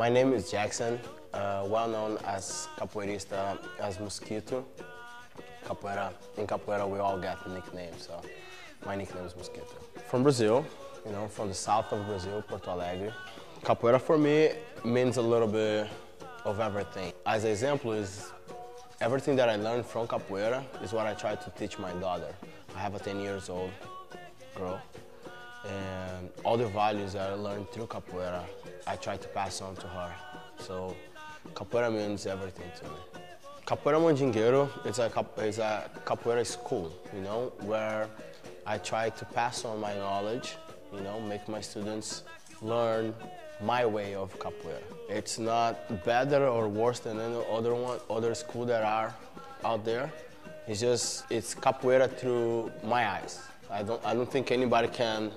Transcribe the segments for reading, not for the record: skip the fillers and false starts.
My name is Jackson, well known as capoeirista, as Mosquito. In Capoeira we all get nicknames, so my nickname is Mosquito. From Brazil, from the south of Brazil, Porto Alegre. Capoeira for me means a little bit of everything. As an example is everything that I learned from Capoeira is what I try to teach my daughter. I have a 10 years old girl, and all the values that I learned through Capoeira, I try to pass on to her. So Capoeira means everything to me. Capoeira Mandingueiro is a capoeira school, where I try to pass on my knowledge, make my students learn my way of capoeira. It's not better or worse than any other school that are out there. It's capoeira through my eyes. I don't think anybody can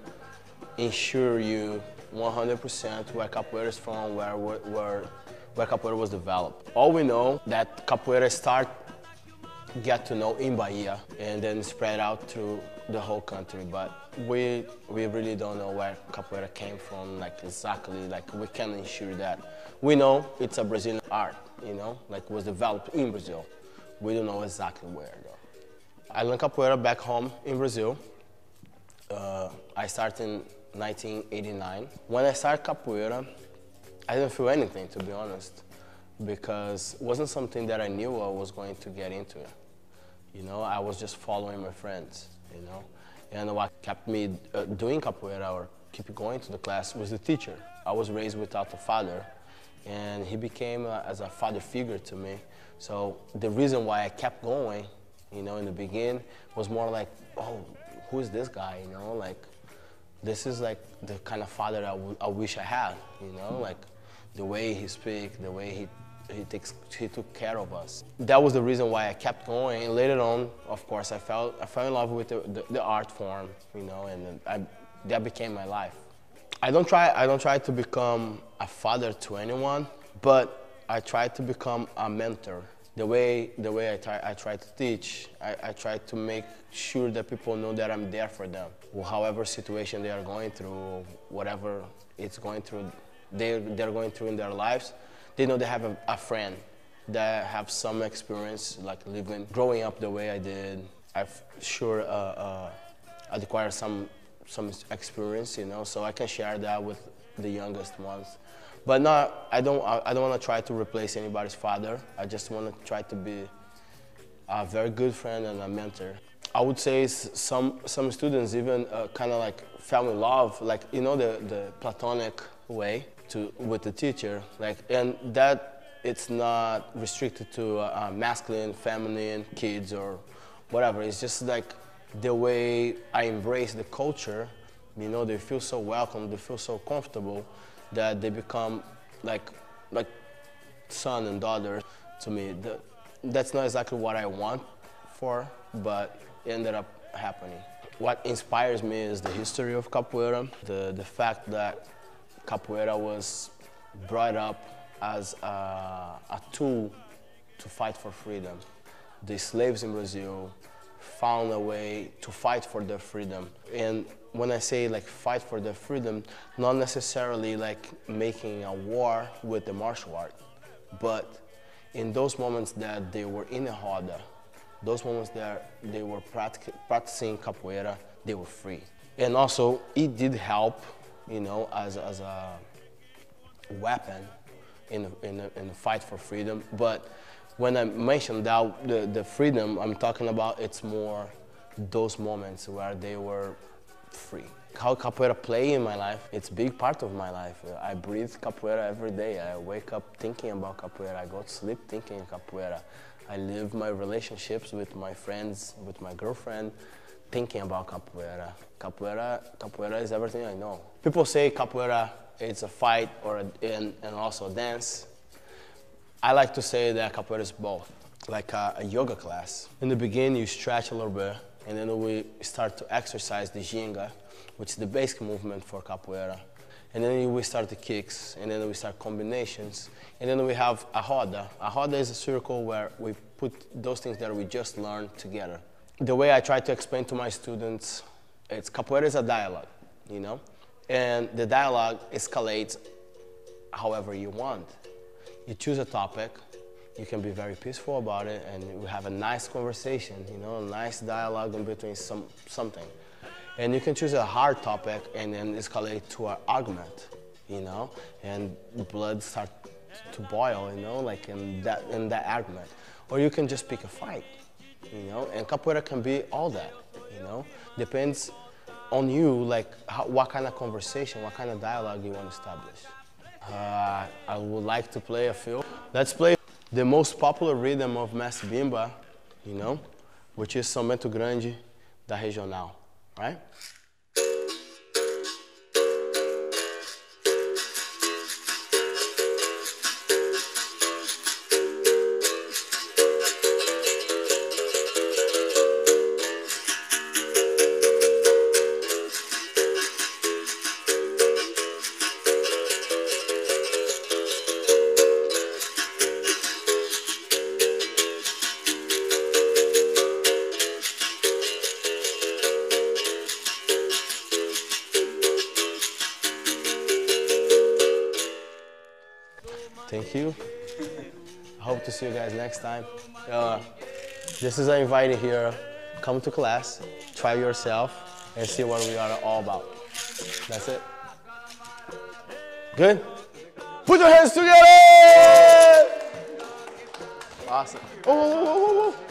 ensure you 100% where capoeira is from, where capoeira was developed. All we know that capoeira get to know in Bahia and then spread out through the whole country, but we really don't know where capoeira came from, exactly, we can't ensure that. We know it's a Brazilian art, was developed in Brazil. We don't know exactly where though. I learned capoeira back home in Brazil. I started in 1989. When I started capoeira, I didn't feel anything, to be honest, because it wasn't something that I knew I was going to get into. I was just following my friends, And what kept me doing capoeira or keep going to the class was the teacher. I was raised without a father, and he became as a father figure to me. So the reason why I kept going, in the beginning, was more like, oh, who is this guy, this is like the kind of father I wish I had, the way he speaks, the way he took care of us. That was the reason why I kept going. And later on, of course, I fell in love with the art form, and that became my life. I don't try to become a father to anyone, but I try to become a mentor. The way I try to teach, I try to make sure that people know that I'm there for them. However situation they are going through, whatever it's going through, they're going through in their lives, they know they have a friend that have some experience, growing up the way I did. I've sure acquired some experience, so I can share that with the youngest ones. But I don't want to try to replace anybody's father. I just want to try to be a very good friend and a mentor. I would say some students even kind of fell in love, the platonic way with the teacher, and that it's not restricted to masculine, feminine kids or whatever. It's just the way I embrace the culture. They feel so welcome, they feel so comfortable that they become like son and daughter to me. That's not exactly what I want for, but it ended up happening. What inspires me is the history of capoeira, the fact that capoeira was brought up as a tool to fight for freedom. The slaves in Brazil found a way to fight for their freedom. And when I say fight for their freedom, not necessarily making a war with the martial art, but in those moments that they were in a roda, those moments that they were practicing capoeira, they were free. And also, it did help, as a weapon in the fight for freedom. But when I mention that the freedom I'm talking about, it's more those moments where they were free. How capoeira play in my life, it's a big part of my life. I breathe capoeira every day. I wake up thinking about capoeira. I go to sleep thinking capoeira. I live my relationships with my friends, with my girlfriend, thinking about capoeira. Capoeira is everything I know. People say capoeira it's a fight and also a dance. I like to say that capoeira is both, like a yoga class. In the beginning, you stretch a little bit, and then we start to exercise the ginga, which is the basic movement for capoeira. And then we start the kicks, and then we start combinations. And then we have a roda. A roda is a circle where we put those things that we just learned together. The way I try to explain to my students, capoeira is a dialogue, And the dialogue escalates however you want. You choose a topic, you can be very peaceful about it, and you have a nice conversation, you know, a nice dialogue in between something. And you can choose a hard topic and then escalate to an argument, you know, and the blood start to boil, you know, like in that argument. Or you can just pick a fight, you know, and capoeira can be all that, you know. Depends on you, like what kind of conversation, what kind of dialogue you want to establish. I would like to play a few. Let's play the most popular rhythm of Mestre Bimba, you know, which is Somente Grande da Regional, right? Thank you. I hope to see you guys next time. This is an invite here. Come to class, try yourself, and see what we are all about. That's it. Good? Put your hands together! Awesome. Oh, whoa, whoa, whoa, whoa.